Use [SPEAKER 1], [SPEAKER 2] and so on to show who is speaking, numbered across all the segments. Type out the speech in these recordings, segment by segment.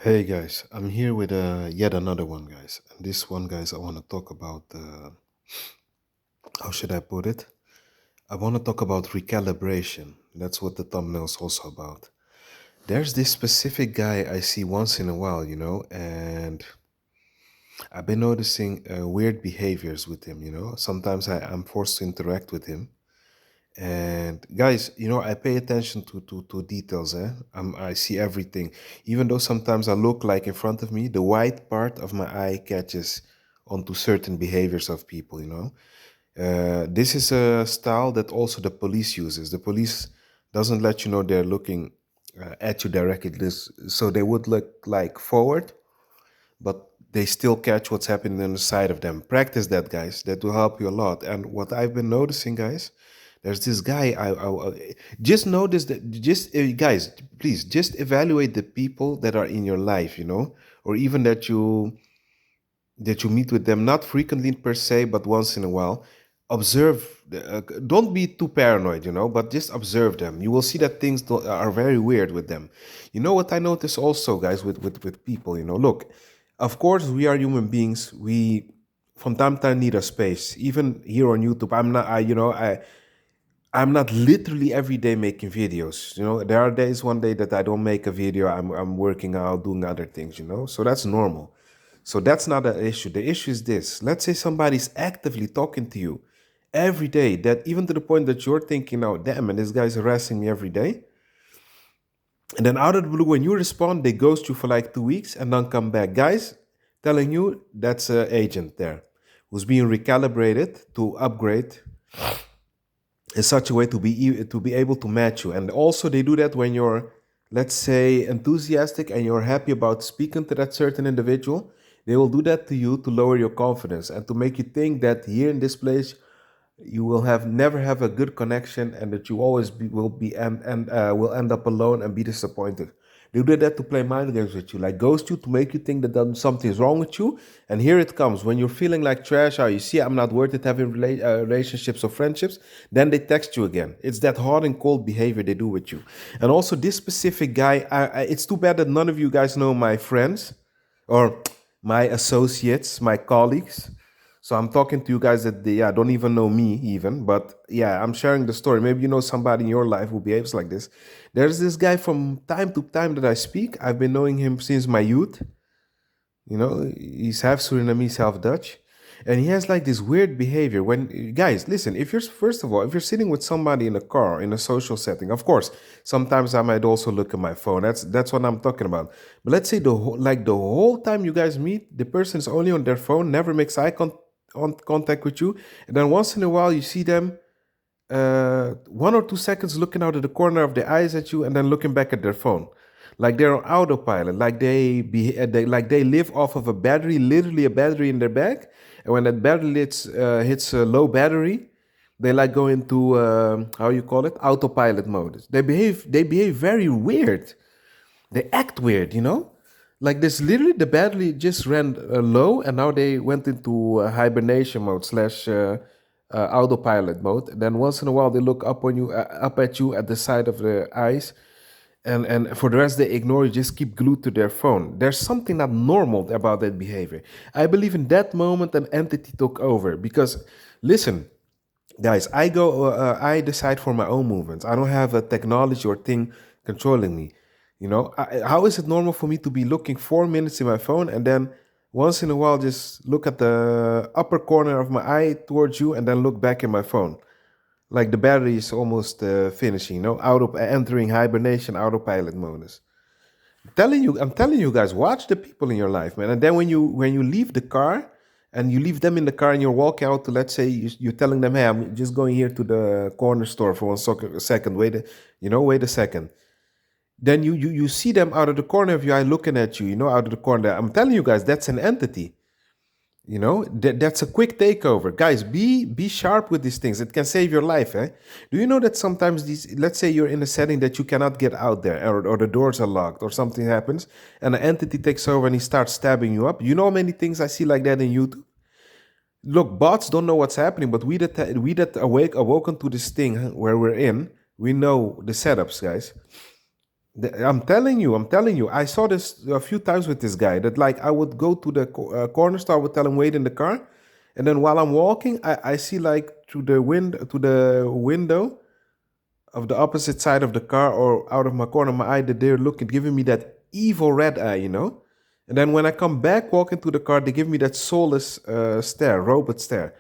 [SPEAKER 1] Hey guys, I'm here with yet another one, guys. And this one, guys, I want to talk about how should I put it? I want to talk about recalibration. That's what the thumbnail's also about. There's this specific guy I see once in a while, and I've been noticing weird behaviors with him, Sometimes I'm forced to interact with him. And guys, I pay attention to details. I see everything, even though sometimes I look like in front of me, the white part of my eye catches onto certain behaviors of people. This is a style that also the police uses. The police doesn't let you know they're looking at you directly, so they would look like forward, but they still catch what's happening on the side of them. Practice that, guys. That will help you a lot. And what I've been noticing, guys, there's this guy. Just notice that. Just guys, please just evaluate the people that are in your life, or even that you meet with them, not frequently per se, but once in a while. Observe. Don't be too paranoid, but just observe them. You will see that things are very weird with them. You know what I notice also, guys, with people. Look, of course we are human beings. We from time to time need a space. Even here on YouTube, I'm not literally every day making videos. There are days, one day that I don't make a video. I'm working out, doing other things. So that's normal. So that's not the issue. The issue is this. Let's say somebody's actively talking to you every day, that even to the point that you're thinking, oh, damn, and this guy's harassing me every day. And then out of the blue, when you respond, they ghost you for like 2 weeks and then come back. Guys, telling you that's an agent there who's being recalibrated to upgrade in such a way to be able to match you. And also they do that when you're, let's say, enthusiastic and you're happy about speaking to that certain individual. They will do that to you to lower your confidence and to make you think that here in this place you will have never have a good connection, and that you always will be and will end up alone and be disappointed. They do that to play mind games with you, like ghost you, to make you think that something is wrong with you. And here it comes when you're feeling like trash. Oh, you see, I'm not worth it having relationships or friendships. Then they text you again. It's that hard and cold behavior they do with you. And also this specific guy, it's too bad that none of you guys know my friends or my associates, my colleagues. So I'm talking to you guys that don't even know me even, but yeah, I'm sharing the story. Maybe you know somebody in your life who behaves like this. There's this guy from time to time that I speak. I've been knowing him since my youth. He's half Surinamese, half Dutch. And he has like this weird behavior. When guys, listen, if you're first of all, if you're sitting with somebody in a car in a social setting, of course, sometimes I might also look at my phone. That's what I'm talking about. But let's say the whole time you guys meet, the person is only on their phone, never makes on contact with you, and then once in a while you see them 1 or 2 seconds looking out of the corner of their eyes at you, and then looking back at their phone, like they're on autopilot, like they live off of a battery, literally a battery in their bag. And when that battery hits a low battery, they like go into how you call it, autopilot mode. They behave very weird. They act weird, like this. Literally, the battery just ran low, and now they went into hibernation mode slash autopilot mode. And then once in a while, they look up at you at the side of the eyes, and for the rest, they ignore you. Just keep glued to their phone. There's something not normal about that behavior. I believe in that moment, an entity took over. Because, listen, guys, I decide for my own movements. I don't have a technology or thing controlling me. How is it normal for me to be looking 4 minutes in my phone, and then once in a while just look at the upper corner of my eye towards you, and then look back in my phone? Like the battery is almost finishing, out of entering hibernation, autopilot modus. I'm telling you guys, watch the people in your life, man. And then when you leave the car, and you leave them in the car, and you're walking out to, let's say, you're telling them, hey, I'm just going here to the corner store for a second. Wait a second. Then you see them out of the corner of your eye looking at you, out of the corner. I'm telling you guys, that's an entity. That's a quick takeover. Guys, be sharp with these things. It can save your life, eh? Do you know that sometimes let's say you're in a setting that you cannot get out there, or the doors are locked, or something happens, and an entity takes over and he starts stabbing you up. You know how many things I see like that in YouTube? Look, bots don't know what's happening, but we that awoken to this thing where we're in, we know the setups, guys. I'm telling you. I saw this a few times with this guy that like I would go to the corner store, I would tell him wait in the car, and then while I'm walking, I see like through the window of the opposite side of the car or out of my corner of my eye that they're looking, giving me that evil red eye, you know. And then when I come back walking to the car, they give me that soulless stare, robot stare,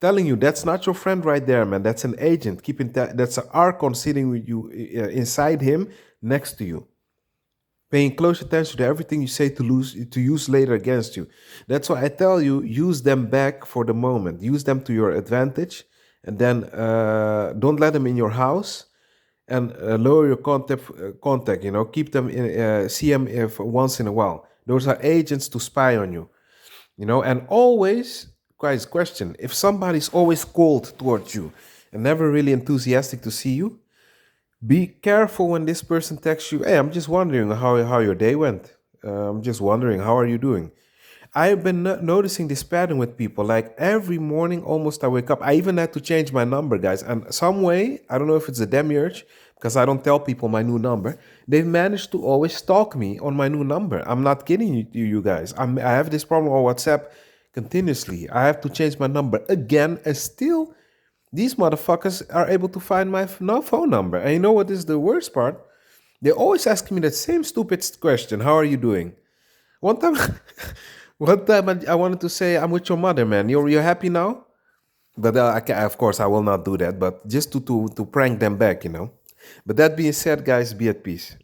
[SPEAKER 1] telling you that's not your friend right there, man. That's an agent. That's an Archon sitting with you inside him, next to you, paying close attention to everything you say to use later against you. That's why I tell you, use them back for the moment. Use them to your advantage, and then don't let them in your house, and lower your contact. You know, keep them in, see them if once in a while. Those are agents to spy on you. You know, and always, guys, question: if somebody's always cold towards you and never really enthusiastic to see you, be careful when this person texts you, hey, I'm just wondering how your day went. I'm just wondering, how are you doing? I've been noticing this pattern with people. Like every morning, almost I wake up. I even had to change my number, guys. And some way, I don't know if it's a demiurge, because I don't tell people my new number. They've managed to always stalk me on my new number. I'm not kidding you guys. I have this problem on WhatsApp continuously. I have to change my number again, and still these motherfuckers are able to find my no phone number. And you know what is the worst part? They're always asking me that same stupid question. How are you doing? One time, one time I wanted to say, I'm with your mother, man. You're happy now? But of course, I will not do that. But just to prank them back, you know. But that being said, guys, be at peace.